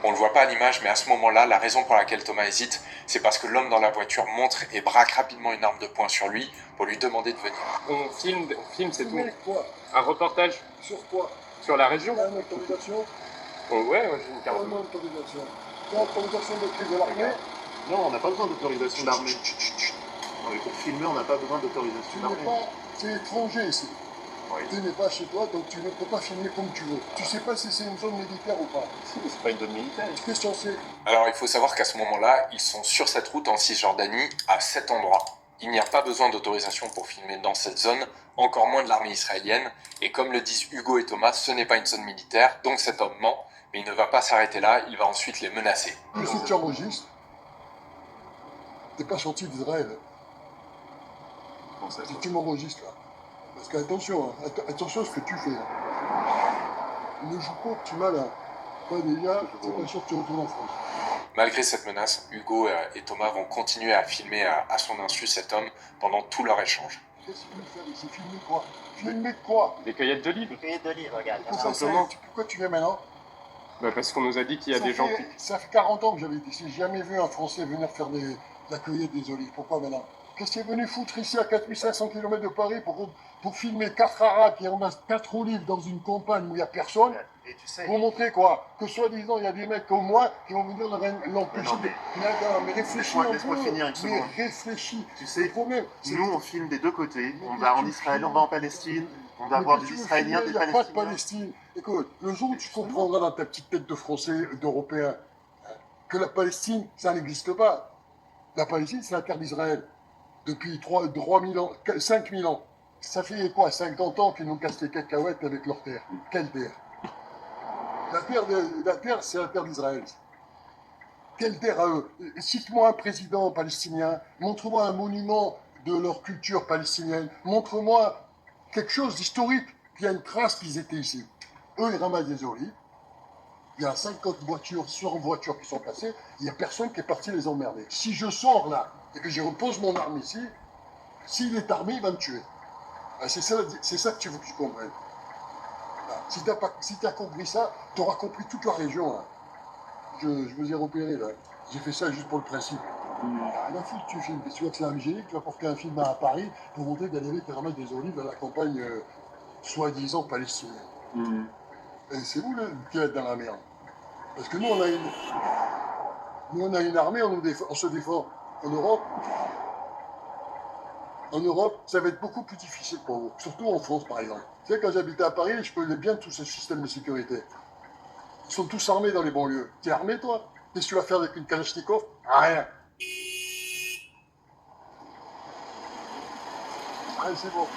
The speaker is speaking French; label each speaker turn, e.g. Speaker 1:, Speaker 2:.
Speaker 1: On le voit pas à l'image, mais à ce moment-là, la raison pour laquelle Thomas hésite, c'est parce que l'homme dans la voiture montre et braque rapidement une arme de poing sur lui pour lui demander de venir.
Speaker 2: On filme, c'est tout.
Speaker 3: Mais quoi?
Speaker 2: Un reportage
Speaker 3: Sur quoi?
Speaker 2: sur la région.
Speaker 3: T'as une autorisation?
Speaker 2: Oh, ouais, j'ai une carte.
Speaker 3: T'as une autorisation. T'as une autorisation de prise de l'armée?
Speaker 4: Non, on n'a pas besoin d'autorisation d'armée. Non, mais pour filmer, on n'a pas besoin d'autorisation
Speaker 3: Tu
Speaker 4: d'armée.
Speaker 3: n'es pas... C'est étranger ici.
Speaker 4: Oui.
Speaker 3: Tu n'es pas chez toi, donc tu ne peux pas filmer comme tu veux. Tu sais pas si c'est une zone militaire ou pas.
Speaker 2: C'est pas une zone militaire.
Speaker 3: Qu'est-ce que tu en sais?
Speaker 1: Alors il faut savoir qu'à ce moment-là, ils sont sur cette route en Cisjordanie, à cet endroit. Il n'y a pas besoin d'autorisation pour filmer dans cette zone, encore moins de l'armée israélienne, et comme le disent Hugo et Thomas, ce n'est pas une zone militaire, donc cet homme ment, mais il ne va pas s'arrêter là, il va ensuite les menacer.
Speaker 3: Si tu enregistres, t'es pas sorti d'Israël.
Speaker 4: Comment ça?
Speaker 3: Si tu m'enregistres là. Parce qu'attention, attention à ce que tu fais. Ne joue pas que tu m'as là. Pas déjà, c'est pas sûr que tu retournes en France.
Speaker 1: Malgré cette menace, Hugo et Thomas vont continuer à filmer à son insu cet homme pendant tout leur échange.
Speaker 3: Qu'est-ce qu'il veut faire ici? Filmer quoi? Filmer quoi?
Speaker 2: Des cueillettes de livres.
Speaker 5: Des cueillettes de livres, regarde.
Speaker 3: Pourquoi tu viens maintenant?
Speaker 2: Bah parce qu'on nous a dit qu'il y a des gens qui...
Speaker 3: Ça fait 40 ans que j'avais ici. J'ai jamais vu un Français venir faire de la cueillette des olives. Pourquoi maintenant? Qu'est-ce qu'il est venu foutre ici à 4500 km de Paris pour filmer 4 Arabes qui ramassent 4 olives dans une campagne où il n'y a personne?
Speaker 5: Et tu sais,
Speaker 3: Pour montrer quoi? Que soi-disant, il y a des mecs comme moi qui vont venir l'empêcher.
Speaker 4: Non,
Speaker 3: Mais réfléchis un
Speaker 4: laisse-moi
Speaker 3: peu.
Speaker 4: finir une
Speaker 3: Mais
Speaker 4: seconde.
Speaker 3: réfléchis.
Speaker 4: Tu
Speaker 3: Le
Speaker 4: sais,
Speaker 3: problème, c'est
Speaker 4: nous, on filme des deux côtés. On
Speaker 3: Mais
Speaker 4: va en
Speaker 3: tu
Speaker 4: Israël,
Speaker 3: filmes.
Speaker 4: on va en Palestine, on va
Speaker 3: Mais
Speaker 4: voir
Speaker 3: que
Speaker 4: des
Speaker 3: tu veux
Speaker 4: Israéliens,
Speaker 3: filmer,
Speaker 4: des
Speaker 3: il n'y a pas de
Speaker 4: Palestiniens.
Speaker 3: Palestine. Écoute, le jour où tu comprendras dans ta petite tête de Français, d'Européen, que la Palestine, ça n'existe pas. La Palestine, c'est la terre d'Israël. Depuis 3 000 ans, 5 000 ans. Ça fait quoi, 50 ans qu'ils nous cassent les cacahuètes avec leur terre? Quelle terre? La terre, c'est la terre d'Israël. Quelle terre à eux? Cite-moi un président palestinien, montre-moi un monument de leur culture palestinienne, montre-moi quelque chose d'historique, qui a une trace qu'ils étaient ici. Eux, ils ramassent des olives, il y a 50 voitures, 100 voitures qui sont placées, il n'y a personne qui est parti les emmerder. Si je sors là, et que je repose mon arme ici, s'il est armé, il va me tuer. C'est ça que tu veux que tu comprennes. Si tu as compris ça, tu auras compris toute la région. Là. Je vous ai repéré là. J'ai fait ça juste pour le principe. La foutre, tu filmes. Si tu vois que c'est Angélique, tu vas porter un film à Paris pour montrer qu'il y a des mecs qui ramassent des olives dans la campagne soi-disant palestinienne. Et c'est vous là, qui êtes dans la merde. Parce que nous, on a une armée, on se défend. En Europe, ça va être beaucoup plus difficile pour vous. Surtout en France, par exemple. Tu sais, quand j'habitais à Paris, je connais bien tout ce système de sécurité. Ils sont tous armés dans les banlieues. T'es armé, toi? Qu'est-ce que tu vas faire avec une Kalachnikov? Rien. Allez, c'est bon.